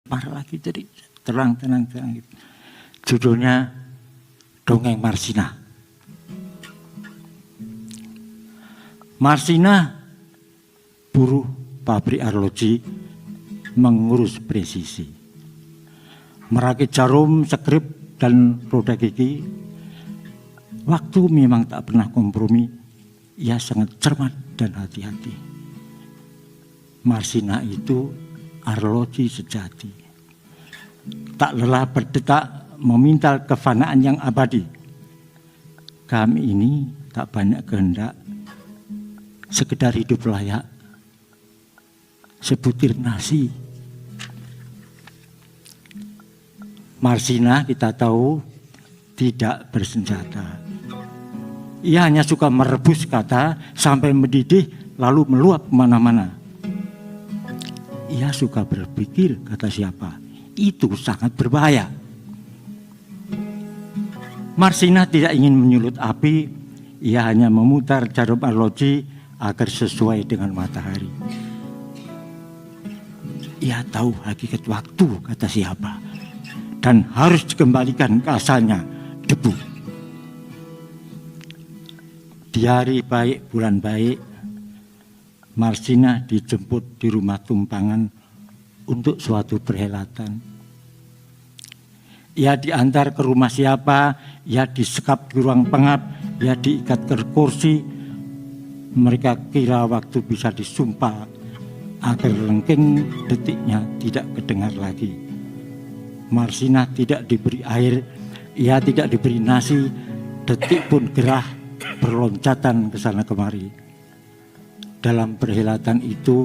marah lagi, jadi tenang. Judulnya Dongeng Marsina. Marsina, buruh pabrik arloji, mengurus presisi, merakit jarum, skrip, dan roda gigi. Waktu memang tak pernah kompromi. Ia sangat cermat dan hati-hati. Marsina itu arloji sejati. Tak lelah berdetak memintal kefanaan yang abadi. Kami ini tak banyak kehendak, sekedar hidup layak, sebutir nasi. Marsina kita tahu tidak bersenjata. Ia hanya suka merebus kata sampai mendidih lalu meluap kemana-mana. Ia suka berpikir, kata siapa, itu sangat berbahaya. Marsina tidak ingin menyulut api, ia hanya memutar jarum arloji agar sesuai dengan matahari. Ia tahu hakikat waktu, kata siapa, dan harus dikembalikan ke asalnya, debu. Di hari baik, bulan baik, Marsina dijemput di rumah tumpangan untuk suatu perhelatan. Ia diantar ke rumah siapa, ia disekap di ruang pengap, ia diikat ke kursi. Mereka kira waktu bisa disumpah agar lengking detiknya tidak kedengar lagi. Marsina tidak diberi air, ia tidak diberi nasi, detik pun gerah berloncatan ke sana kemari. Dalam perhelatan itu,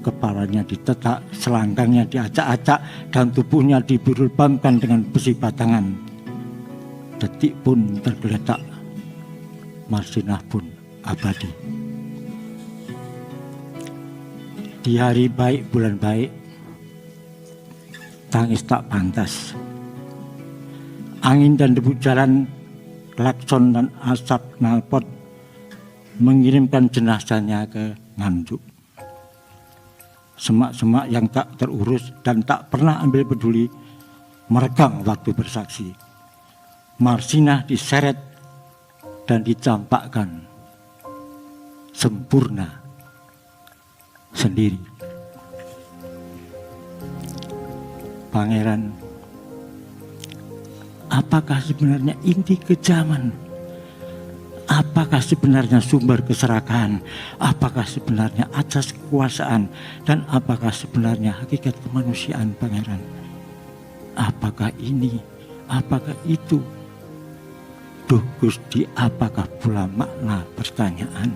kepalanya ditetak, selangkangnya diacak-acak, dan tubuhnya dibulbamkan dengan besi batangan. Detik pun tergeletak, Marsina pun abadi. Di hari baik, bulan baik, tangis tak pantas. Angin dan debu jalan, klakson dan asap knalpot mengirimkan jenazahnya ke Nganjuk. Semak-semak yang tak terurus dan tak pernah ambil peduli meregang waktu bersaksi. Marsina diseret dan dicampakkan sempurna sendiri. Pangeran, apakah sebenarnya inti kejaman? Apakah sebenarnya sumber keserakahan? Apakah sebenarnya asas kekuasaan? Dan apakah sebenarnya hakikat kemanusiaan, Pangeran? Apakah ini? Apakah itu? Duh Gusti, apakah pula makna pertanyaan?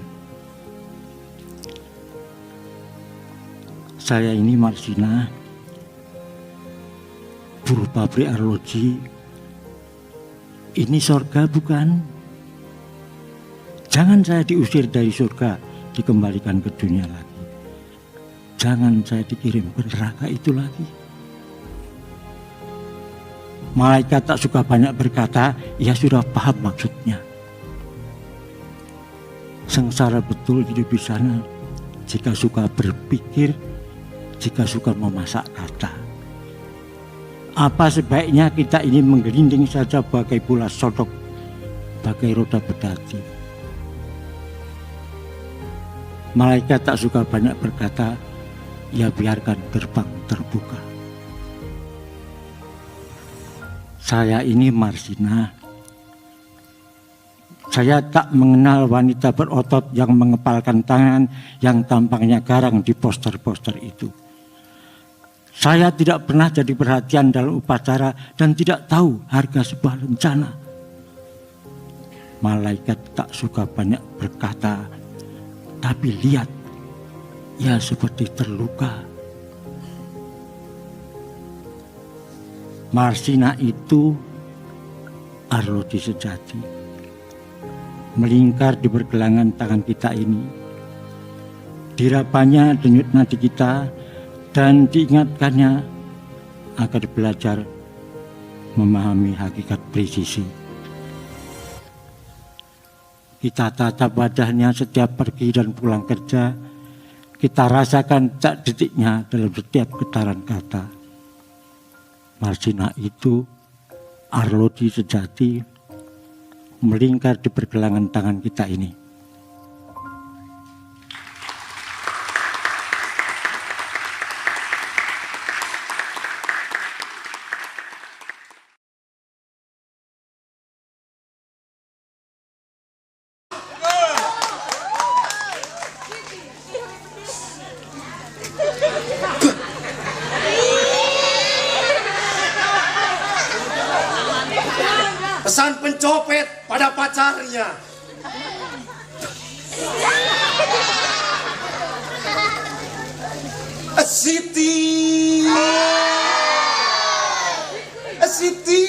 Saya ini Marsina, buruh pabrik arloji. Ini surga bukan? Jangan saya diusir dari surga, dikembalikan ke dunia lagi. Jangan saya dikirim ke neraka itu lagi. Malaikat tak suka banyak berkata, ia sudah paham maksudnya. Sengsara betul hidup di sana, jika suka berpikir, jika suka memasak kata. Apa sebaiknya kita ini menggelinding saja bagai bola sodok, bagai roda pedati. Malaikat tak suka banyak berkata, ia biarkan gerbang terbuka. Saya ini Marsina. Saya tak mengenal wanita berotot yang mengepalkan tangan, yang tampangnya garang di poster-poster itu. Saya tidak pernah jadi perhatian dalam upacara dan tidak tahu harga sebuah lencana. Malaikat tak suka banyak berkata, tapi lihat, ia seperti terluka. Marsina itu arloji sejati, melingkar di pergelangan tangan kita ini. Dirapanya denyut nadi kita dan diingatkannya agar belajar memahami hakikat presisi. Kita tatap wajahnya setiap pergi dan pulang kerja. Kita rasakan cak detiknya dalam setiap getaran kata. Marsina itu, arloji sejati, melingkar di pergelangan tangan kita ini. Pesan pencopet pada pacarnya. Siti, Siti.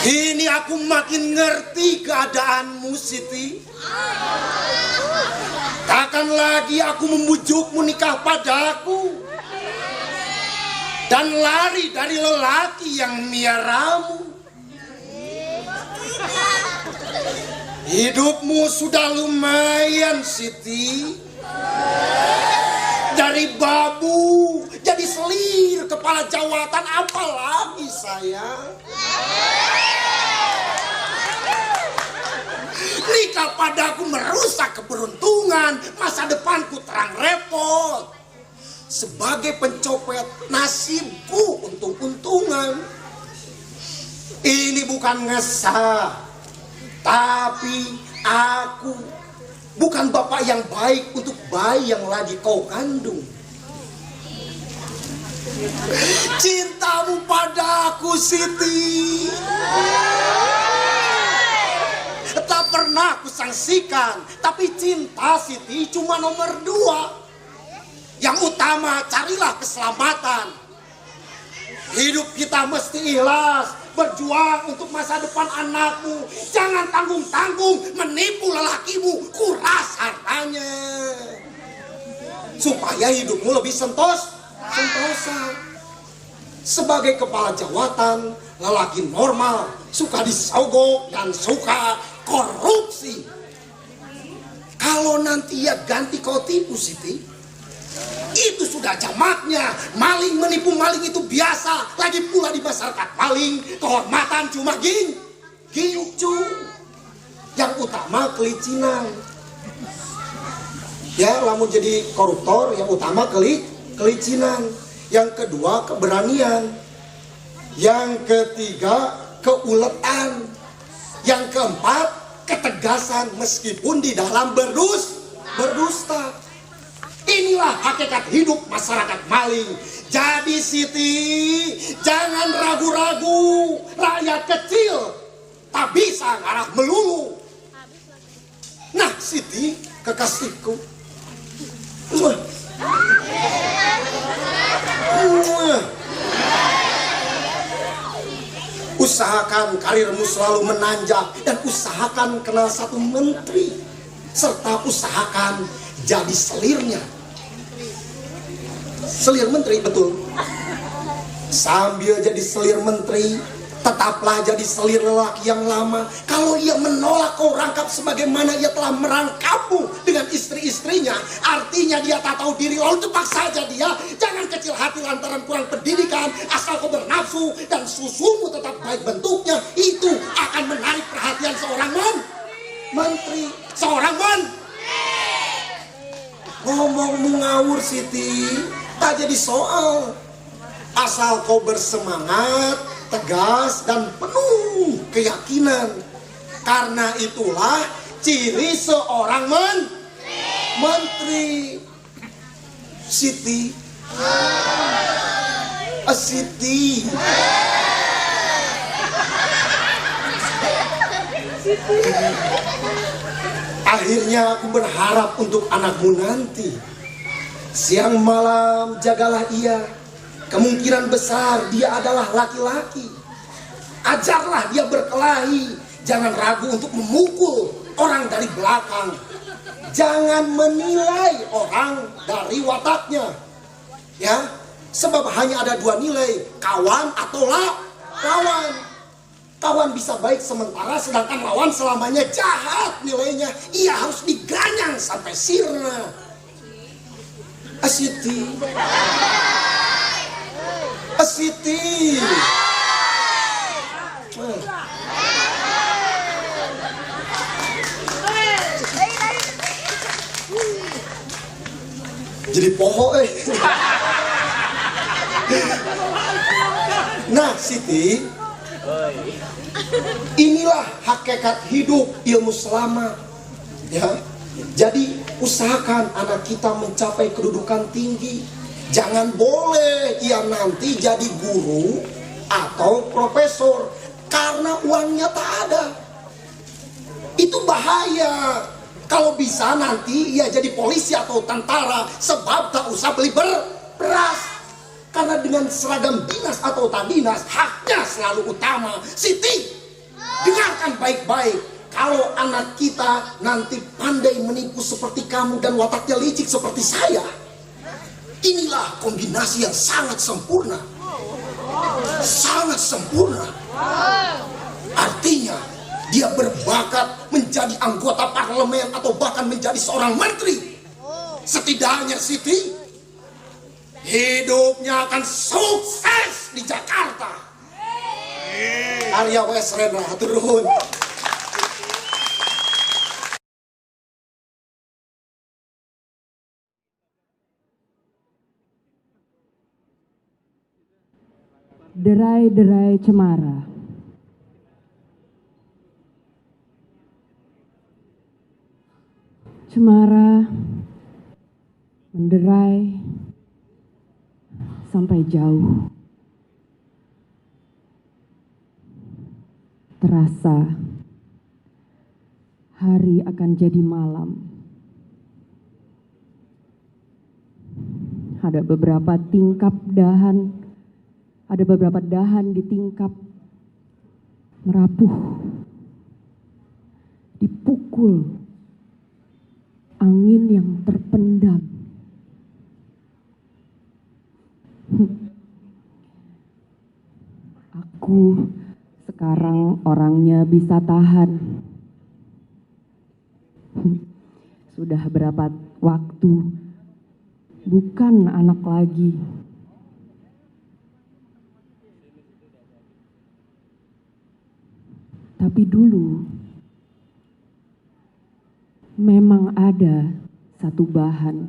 Ini aku makin ngerti keadaanmu, Siti. Takkan lagi aku membujukmu nikah padaku dan lari dari lelaki yang miaramu. Hidupmu sudah lumayan, Siti. Dari babu jadi selir kepala jawatan, apa lagi sayang? Nikah padaku merusak keberuntungan, masa depanku terang repot. Sebagai pencopet, nasibku untung-untungan. Ini bukan ngesah, tapi aku bukan bapak yang baik untuk bayi yang lagi kau kandung. Cintamu padaku, Siti, tak pernah kusangsikan. Tapi cinta, Siti, cuma nomor 2. Yang utama, carilah keselamatan. Hidup kita mesti ikhlas, berjuang untuk masa depan anakmu. Jangan tanggung-tanggung menipu lelakimu, kuras hartanya, supaya hidupmu lebih sentosa. Sebagai kepala jawatan, lelaki normal, suka disogok dan suka korupsi. Kalau nanti ya ganti kau tipu, Siti, itu sudah jamaknya. Maling menipu maling itu biasa. Lagi pula di masyarakat maling, kehormatan cuma gincu. Yang utama kelicinan. Ya, lamun jadi koruptor, yang utama kelicinan. Yang kedua keberanian. Yang ketiga keuletan. Yang keempat ketegasan meskipun di dalam berdusta. Inilah hakikat hidup masyarakat maling. Jadi Siti, jangan ragu-ragu. Rakyat kecil tak bisa ngarah melulu. Nah Siti, kekasihku, usahakan karirmu selalu menanjak dan usahakan kenal satu menteri, serta usahakan jadi selirnya. Selir menteri, betul. Sambil jadi selir menteri, tetaplah jadi selir lelaki yang lama. Kalau ia menolak kau rangkap sebagaimana ia telah merangkapmu dengan istri-istrinya, artinya dia tak tahu diri. Lalu tebak saja dia. Jangan kecil hati lantaran kurang pendidikan. Asal kau bernafsu dan susumu tetap baik bentuknya, itu akan menarik perhatian seorang menteri. Seorang ngomongmu ngawur, Siti, tak jadi soal. Asal kau bersemangat, tegas, dan penuh keyakinan. Karena itulah ciri seorang menteri. Siti, Siti, akhirnya aku berharap untuk anakmu nanti. Siang malam jagalah ia. Kemungkinan besar dia adalah laki-laki. Ajarlah dia berkelahi. Jangan ragu untuk memukul orang dari belakang. Jangan menilai orang dari wataknya. Ya, sebab hanya ada 2 nilai, kawan atau lawan. Kawan bisa baik sementara, sedangkan lawan selamanya jahat nilainya. Ia harus diganyang sampai sirna. Asiti. Jadi poho Nah Siti, inilah hakikat hidup ilmu selamat ya. Jadi usahakan anak kita mencapai kedudukan tinggi. Jangan boleh ia nanti jadi guru atau profesor karena uangnya tak ada. Itu bahaya. Kalau bisa nanti ia jadi polisi atau tentara, sebab tak usah beli beras. Karena dengan seragam dinas atau tak dinas, haknya selalu utama. Siti, dengarkan baik-baik. Kalau anak kita nanti pandai menipu seperti kamu dan wataknya licik seperti saya, inilah kombinasi yang sangat sempurna. Sangat sempurna. Artinya dia berbakat menjadi anggota parlemen atau bahkan menjadi seorang menteri. Setidaknya Siti, hidupnya akan sukses di Jakarta. Arya Wes Rena turun. Derai-derai cemara. Cemara menderai sampai jauh. Terasa hari akan jadi malam. Ada beberapa dahan ditingkap, merapuh, dipukul angin yang terpendam. Aku sekarang orangnya bisa tahan. Sudah berapa waktu bukan anak lagi. Tapi dulu memang ada satu bahan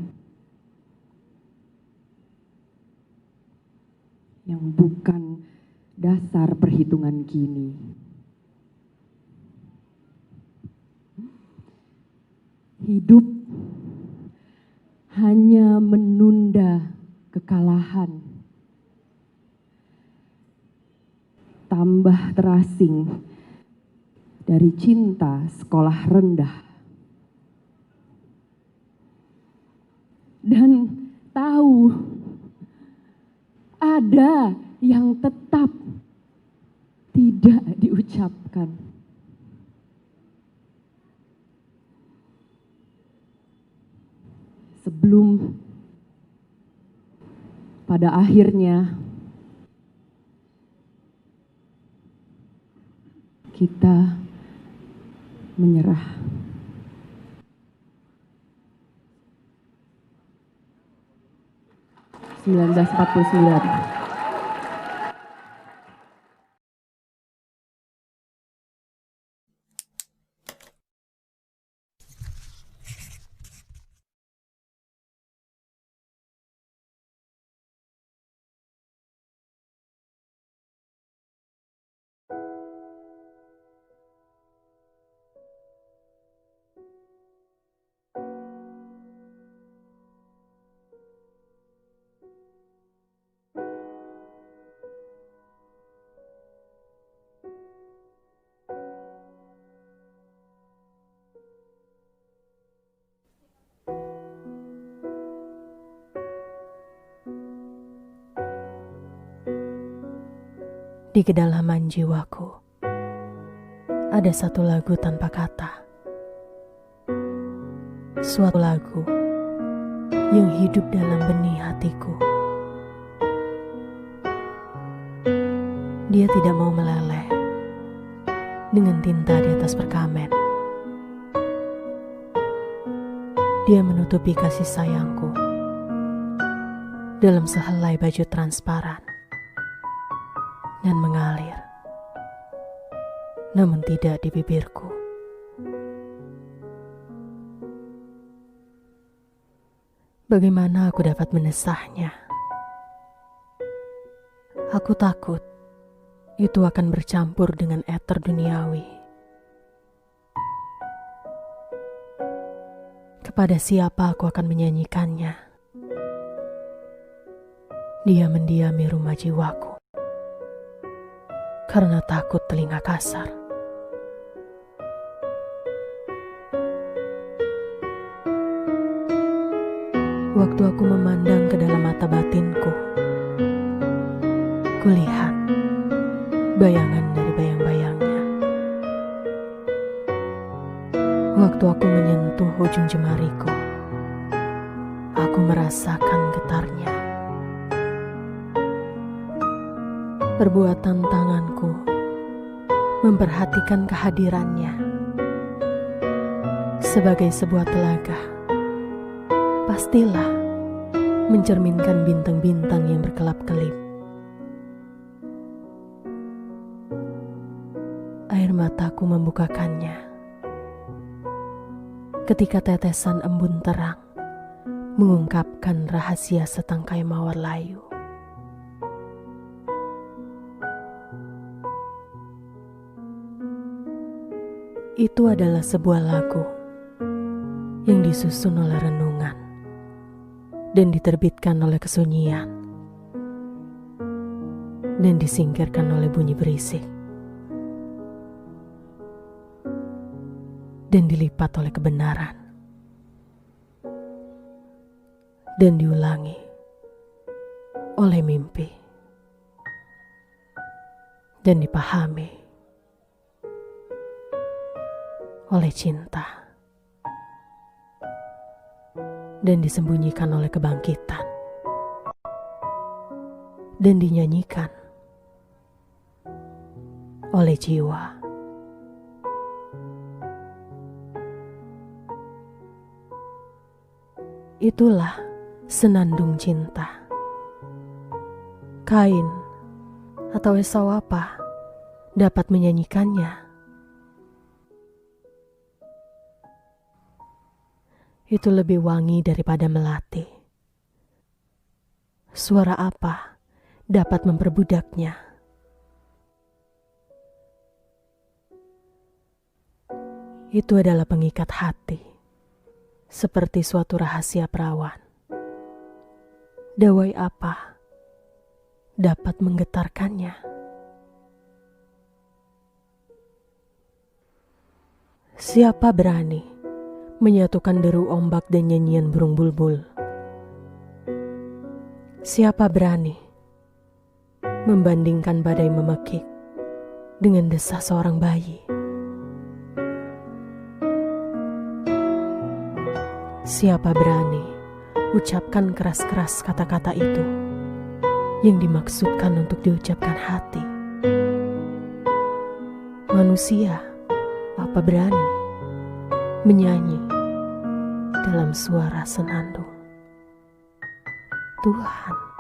yang bukan dasar perhitungan kini. Hidup hanya menunda kekalahan. Tambah terasing dari cinta sekolah rendah. Dan tahu ada yang tetap tidak diucapkan. Sebelum pada akhirnya kita menyerah. (1949) Di kedalaman jiwaku, ada satu lagu tanpa kata. Suatu lagu yang hidup dalam benih hatiku. Dia tidak mau meleleh, dengan tinta di atas perkamen. Dia menutupi kasih sayangku dalam sehelai baju transparan dan mengalir, namun tidak di bibirku. Bagaimana aku dapat mendesahnya? Aku takut itu akan bercampur dengan eter duniawi. Kepada siapa aku akan menyanyikannya? Dia mendiami rumah jiwaku karena takut telinga kasar. Waktu aku memandang ke dalam mata batinku, kulihat bayangan dari bayang-bayangnya. Waktu aku menyentuh ujung jemariku, aku merasakan getarnya. Perbuatan tanganku memperhatikan kehadirannya. Sebagai sebuah telaga, pastilah mencerminkan bintang-bintang yang berkelap-kelip. Air mataku membukakannya ketika tetesan embun terang mengungkapkan rahasia setangkai mawar layu. Itu adalah sebuah lagu yang disusun oleh renungan dan diterbitkan oleh kesunyian dan disingkirkan oleh bunyi berisik dan dilipat oleh kebenaran dan diulangi oleh mimpi dan dipahami oleh cinta dan disembunyikan oleh kebangkitan dan dinyanyikan oleh jiwa. Itulah senandung cinta. Kain atau Esau apa dapat menyanyikannya? Itu lebih wangi daripada melati. Suara apa dapat memperbudaknya? Itu adalah pengikat hati, seperti suatu rahasia perawan. Dawai apa dapat menggetarkannya? Siapa berani menyatukan deru ombak dan nyanyian burung bulbul? Siapa berani membandingkan badai memekik dengan desah seorang bayi? Siapa berani ucapkan keras-keras kata-kata itu yang dimaksudkan untuk diucapkan hati? Manusia apa berani menyanyi dalam suara senandung? Tuhan.